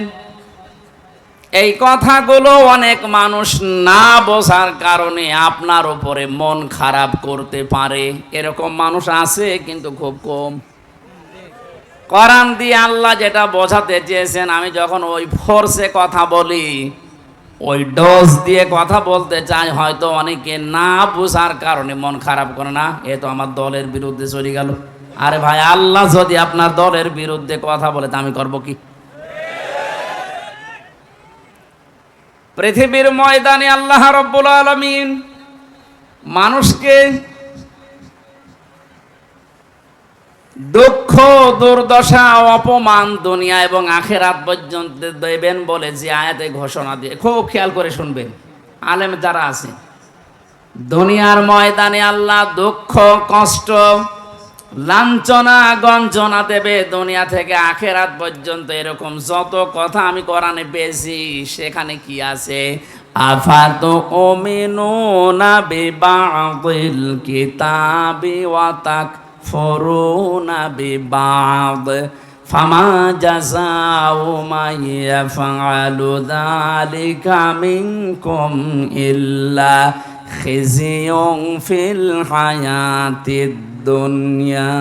এই কথাগুলো অনেক মানুষ না বোঝার কারণে আপনার উপরে মন খারাপ করতে পারে। এরকম মানুষ আছে কিন্তু খুব কম। কোরআন দিয়ে আল্লাহ যেটা বোঝাতে চেয়েছেন, আমি যখন ওই ফোর্সে কথা বলি, ওই ডোজ দিয়ে কথা বলতে চাই, হয়তো অনেকে না বোঝার কারণে মন খারাপ করে না, এ তো আমার দলের বিরুদ্ধে চলে গেল। আরে ভাই, আল্লাহ যদি আপনার দলের বিরুদ্ধে কথা বলে তা আমি করব কি? পৃথিবীর ময়দানে আল্লাহ রাব্বুল আলামিন মানুষকে দুঃখ, দুর্দশা, অপমান দুনিয়া এবং আখিরাত পর্যন্ত দেবেন বলে যে আয়াতে ঘোষণা দিয়ে, খুব খেয়াল করে শুনবেন আলেম যারা আছে। দুনিয়ার ময়দানে আল্লাহ দুঃখ, কষ্ট, লাঞ্ছনা, গঞ্জনা দেবে দুনিয়া থেকে আখিরাত পর্যন্ত। এরকম যত কথা আমি কোরআনে পেয়েছি সেখানে কি আছে? আফাতুমিনুনা বিবাদিল কিতাবি ওয়া তাকফুরুনা বিবাদ ফামা জাযাউ মান ইয়াফআলু যালিকা মিনকুম ইল্লা খিজিয়ুন ফিল হায়াতিদ দুনিয়া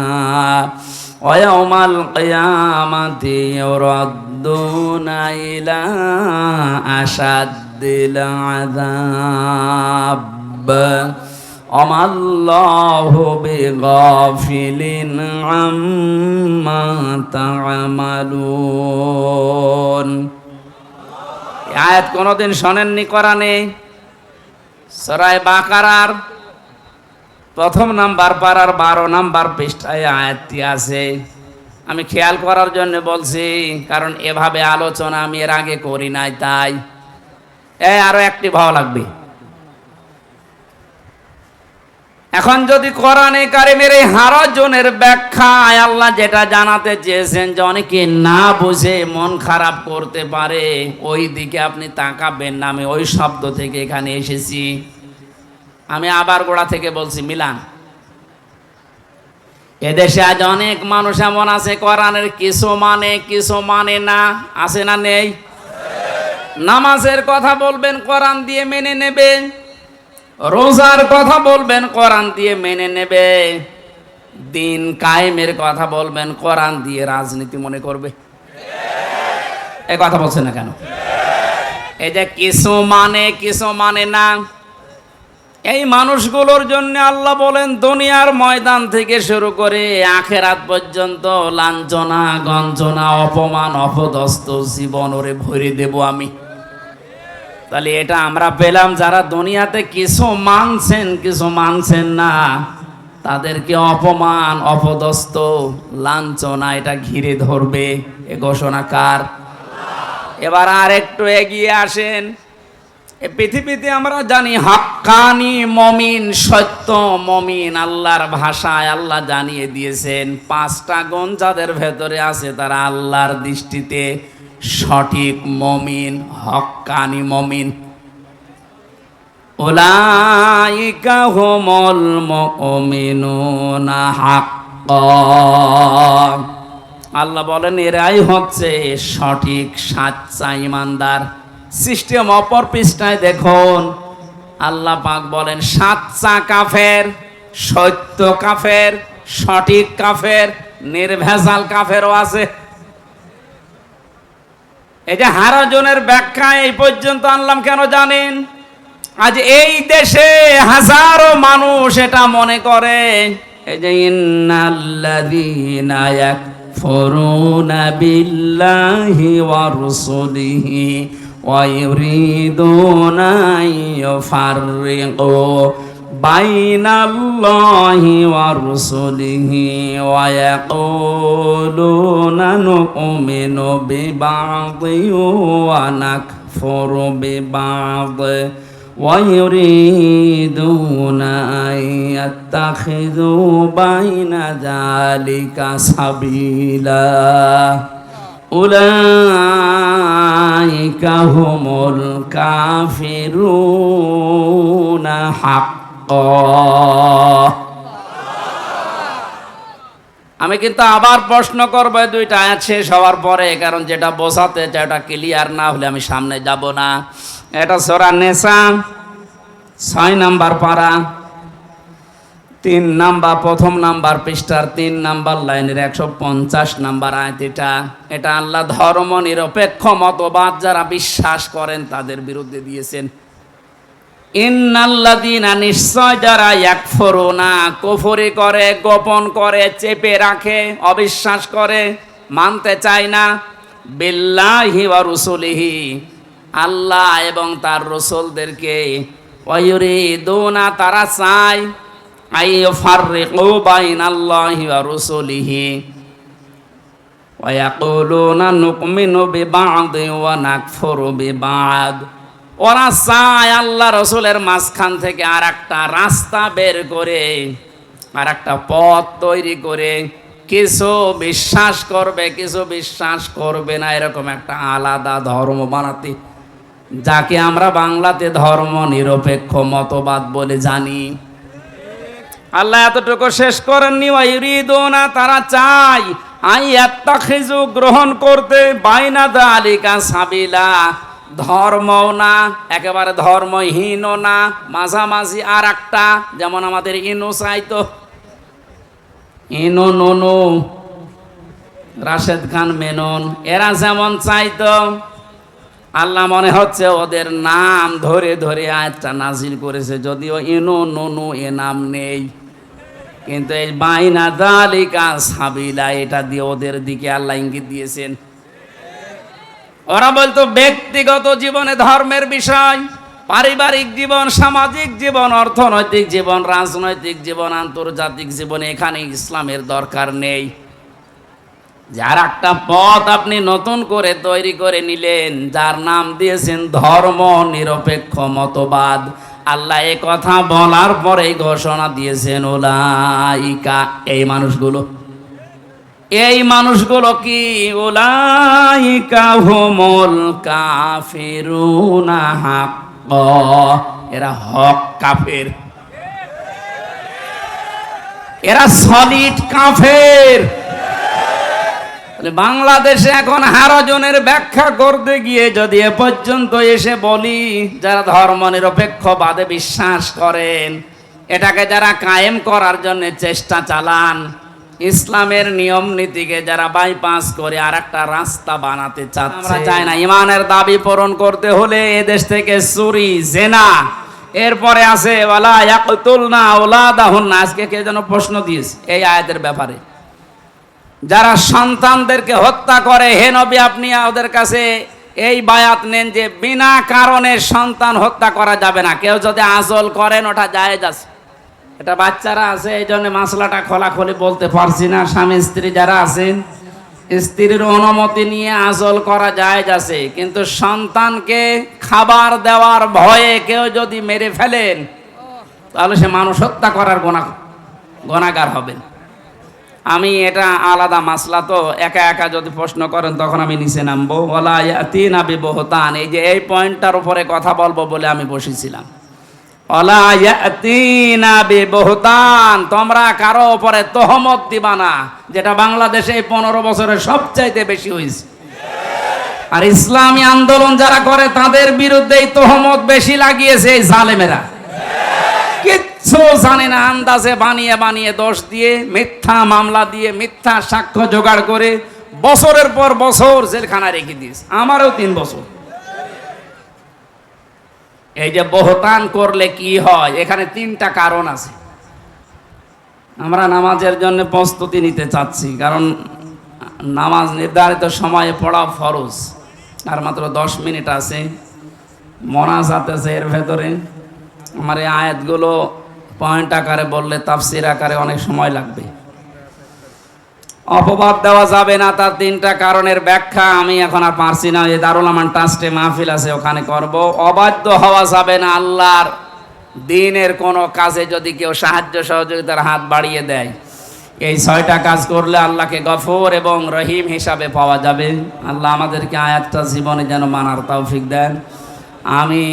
ওয়া ইয়াউমাল কিয়ামাতি ইউরাদ্দুনা ইলা আশাদ্দিল আযাব আমাল্লাহু বিগাফিলিন আম্মা তা'মালুন। আয়াত কোনদিন শোনেননি কোরআনে? সূরা বাকারার 1 নাম্বার পারার 12 নাম্বার পৃষ্ঠায় আয়াতটি আছে। আমি খেয়াল করার জন্য বলছি, কারণ এভাবে আলোচনা আমি এর আগে করি নাই, তাই আরো অ্যাক্টিভ হওয়া লাগবে। এখন যদি কোরআনে কারিমের এই হারাজনের ব্যাখ্যায় আল্লাহ যেটা জানাতে চেয়েছেন যে অনেকে না বুঝে মন খারাপ করতে পারে, ওই দিকে আপনি তাকাবেন না। আমি ওই শব্দ থেকে এখানে এসেছি। আমি আবার গোড়া থেকে বলছি, মিলান। এদেশে আজ অনেক মানুষ এমন আছে কোরআনের কিছু মানে কিছু মানে না, আছে না নেই? নামাজের কথা বলবেন কোরআন দিয়ে মেনে নেবে, রোজার কথা বলবেন কোরআন দিয়ে মেনে নেবে, দিন কায়েমের কথা বলবেন কোরআন দিয়ে রাজনীতি মনে করবে। এই কথা বলছেন না কেন? এই যে কিছু মানে কিছু মানে না, এই মানুষগুলোর জন্য আল্লাহ বলেন দুনিয়ার ময়দান থেকে শুরু করে আখিরাত পর্যন্ত লাঞ্ছনা, গঞ্জনা, অপমান, অপদস্থ জীবন ওরে ভরে দেব আমি। তাহলে এটা আমরা পেলাম যারা দুনিয়াতে কিছু মানছেন কিছু মানছেন না। তাদেরকে অপমান, অপদস্থ, লাঞ্ছনা এটা ঘিরে ধরবে। এ ঘোষণা কার? এবার আর একটু এগিয়ে আসেন। এ পৃথিবীতে আমরা জানি হাক্কানি মমিন, সত্য মমিন, আল্লাহর ভাষায় আল্লাহ জানিয়ে দিয়েছেন 5টা গুণ যাদের ভেতরে আছে তারা আল্লাহর দৃষ্টিতে সঠিক মমিন, হক্কানি মমিন। উলাইকা হুমুল মুমিনুনা হাক্কান। আল্লাহ বলেন এরাই হচ্ছে সঠিক সাচ্চা ইমানদার। সিস্টেম অপর পৃষ্ঠায় দেখুন, আল্লাহ পাক বলেন সাচ্চা কাফের, সত্য কাফের, সঠিক কাফের, নির্ভেজাল কাফেরও আছে। এই যে হারাজনের ব্যাখ্যা এই পর্যন্ত আনলাম কেন জানেন? আজ এই দেশে হাজারো মানুষ এটা মনে করে, এই যে ইন্নাল্লাযীনা ইয়াকফুরুনা বিল্লাহি ওয়া রাসূলিহি ওয়া ইউরিদুনা ইউফাররিকু বাইনাল্লাহি ওয়া রাসূলিহি ওয়া ইয়াকুলুনা নু'মিনু বিবা'দিন ওয়া নাকফুরু বিবা'দিন وَيُرِيدُونَ أَن يَتَّخِذُوا بَيْنَ ذَلِكَ سَبِيلًا أُولَئِكَ هُمُ الْكَافِرُونَ حَقًّا। আমি কিন্তু আবার প্রশ্ন করবো 2টা আয়াত শেষ হওয়ার পরে, কারণ যেটা বোঝাতে চাই ওটা ক্লিয়ার না হলে আমি সামনে যাব না। এটা সূরা নিসা 6 নাম্বার পারা, 3 নাম্বার, 1ম নাম্বার পৃষ্ঠার 3 নাম্বার লাইনের 150 নাম্বার আয়াত। এটা আল্লাহ ধর্ম নিরপেক্ষ মতবাদ যারা বিশ্বাস করেন তাদের বিরুদ্ধে দিয়েছেন। ইন্নাল্লাযীনা, নিশ্চয় যারা ইয়াকফুরুনা, কুফরি করে, গোপন করে, চেপে রাখে, অবিশ্বাস করে, মানতে চায় না, বিল্লাহি ওয়া রাসূলিহি, আল্লাহ এবং তার রাসূলদেরকে, ওয়া ইউরিদুনা, তারা চায়, আইয়ুফাররিকু বাইনাল্লাহি ওয়া রাসূলিহি ওয়া ইয়াকুলুনা নু'মিনু বিবা'দিন ওয়া নাকফুরু বিবা'দ। ওরা চায় আল্লাহ রসুলের মাঝখান থেকে আর একটা রাস্তা বের করে, আর একটা পথ তৈরি করে কিছু বিশ্বাস করবে, কিছু বিশ্বাস করবে না, এরকম একটা আলাদা ধর্ম বানাতে, যাকে আমরা বাংলাতে ধর্ম নিরপেক্ষ মতবাদ বলে জানি। আল্লাহ এতটুকু শেষ করেননি, ওয়া ইউরিদুনা, তারা চায়, আইয়াত্তাখিযু, গ্রহণ করতে, বাইনা যালিকা সাবিলা, ধর্মও না, একেবারে ধর্মহীনও না, মাঝামাঝি আর একটা, যেমন আমাদের ইনু চাইতো, ইনু নুনু, রাশেদ খান মেনন, এরা যেমন চাইতো, আল্লাহ মনে হচ্ছে ওদের নাম ধরে ধরে আয়াতটা নাজিল করেছে, যদিও ইনু নুনু এ নাম নেই, কিন্তু এই বাইনা যালিকা সাবিলা এটা দিয়ে ওদের দিকে আল্লাহ ইঙ্গিত দিয়েছেন। ওরা বলতো ব্যক্তিগত জীবনে ধর্মের বিষয়, পারিবারিক জীবন, সামাজিক জীবন, অর্থনৈতিক জীবন, রাজনৈতিক জীবন, আন্তর্জাতিক জীবনে এখানে ইসলামের দরকার নেই। যার একটা পথ আপনি নতুন করে তৈরি করে নিলেন, যার নাম দিয়েছেন ধর্ম নিরপেক্ষ মতবাদ। আল্লাহ এ কথা বলার পরেই ঘোষণা দিয়েছেন, উলাইকা, এই মানুষগুলো, এই মানুষগুলো কি? উলাইকা হুমুল কাফিরুনা হাক্কান, এরা হক কাফের, এরা সলিড কাফের। বাংলাদেশে এখন হারাজনের ব্যাখ্যা করতে গিয়ে যদি এ পর্যন্ত এসে বলি, যারা ধর্ম নিরপেক্ষবাদে বিশ্বাস করেন, এটাকে যারা কায়েম করার জন্য চেষ্টা চালান, ইসলামের নিয়ম নীতিকে যারা বাইপাস করে আর একটা রাস্তা বানাতে চাচ্ছে, আমরা চাই না। ইমানের দাবি পূরণ করতে হলে এদেশ থেকে চুরি, জেনা, এরপরে আছে ওয়ালা ইয়াকতুলনা আওলাদাহুন্না। আজকে কে যেন প্রশ্ন দিয়েছে এই আয়াতের ব্যাপারে, যারা সন্তানদেরকে হত্যা করে, হে নবী আপনি ওদের কাছে এই বায়াত নেন যে বিনা কারণে সন্তান হত্যা করা যাবে না। কেউ যদি আজল করেন ওটা জায়েজ আছে, এটা বাচ্চারা আছে, এই জন্য মাসলাটা খোলাখুলি বলতে পারছি না। স্বামী স্ত্রী যারা আছেন, স্ত্রীর অনুমতি নিয়ে আঁচল করা জায়েজ আছে, কিন্তু সন্তানকে খাবার দেওয়ার ভয়ে কেউ যদি মেরে ফেলেন তাহলে সে মানুষ হত্যা করার গুনাহগার হবেন। আমি এটা আলাদা মাসলা, তো একা একা যদি প্রশ্ন করেন তখন আমি নিচে নামবো। ওয়ালা ইয়াতিনা বিবহতান, এই যে এই পয়েন্টটার উপরে কথা বলবো বলে আমি বসেছিলাম। ওয়ালা ইয়াতিনা বিবহতান, তোমরা কারো উপরে তহমত দিবা না, যেটা বাংলাদেশে এই 15 বছরে সবচাইতে বেশি হয়েছে। আর ইসলামী আন্দোলন যারা করে তাদের বিরুদ্ধে এই তহমত বেশি লাগিয়েছে এই জালেমেরা। কিচ্ছু জানে না, আন্দাজে বানিয়ে বানিয়ে দোষ দিয়ে, মিথ্যা মামলা দিয়ে, মিথ্যা সাক্ষ্য জোগাড় করে বছরের পর বছর জেলখানা রেখে দিয়েছে। আমারও 3 বছর। এই যে বহতান করলে কি হয়, এখানে 3টা কারণ আছে। আমরা নামাজের জন্য প্রস্তুতি নিতে চাচ্ছি, কারণ নামাজ নির্ধারিত সময়ে পড়া ফরজ। আর মাত্র 10 মিনিট আছে, মোনাজাত আছে এর ভেতরে। আমার এই আয়াতগুলো পয়েন্ট আকারে বললে তাফসির আকারে অনেক সময় লাগবে। অপবাদ দেওয়া যাবে না, তার 3টা কারণের ব্যাখ্যা আমি এখন আর পারছি না। এই দারুল আমান ট্রাস্টে মাহফিল আছে, ওখানে করব। অবাধ্য হওয়া যাবে না আল্লাহর দ্বীনের কোনো কাজে। যদি কেউ সাহায্য সহযোগিতার হাত বাড়িয়ে দেয়, এই 6টা কাজ করলে আল্লাহকে গফুর এবং রহিম হিসাবে পাওয়া যাবে। আল্লাহ আমাদেরকে আয়াতটা জীবনে যেন মানার তৌফিক দেন। আমি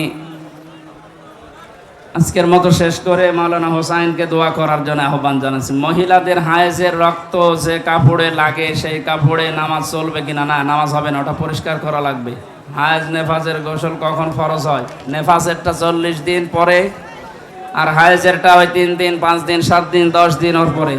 আজকের মতো শেষ করে মাওলানা হোসাইনকে দোয়া করার জন্য আহ্বান জানাচ্ছি। মহিলাদের হায়েজের রক্ত যে কাপড়ে লাগে, সেই কাপড়ে নামাজ চলবে কিনা? না, নামাজ হবে না, ওটা পরিষ্কার করা লাগবে। হায়েজ নেফাজের গোসল কখন ফরজ হয়? নেফাজেরটা 40 দিন পরে, আর হায়েজেরটা ওই 3 দিন, 5 দিন, 7 দিন, 10 দিন ওর পরে।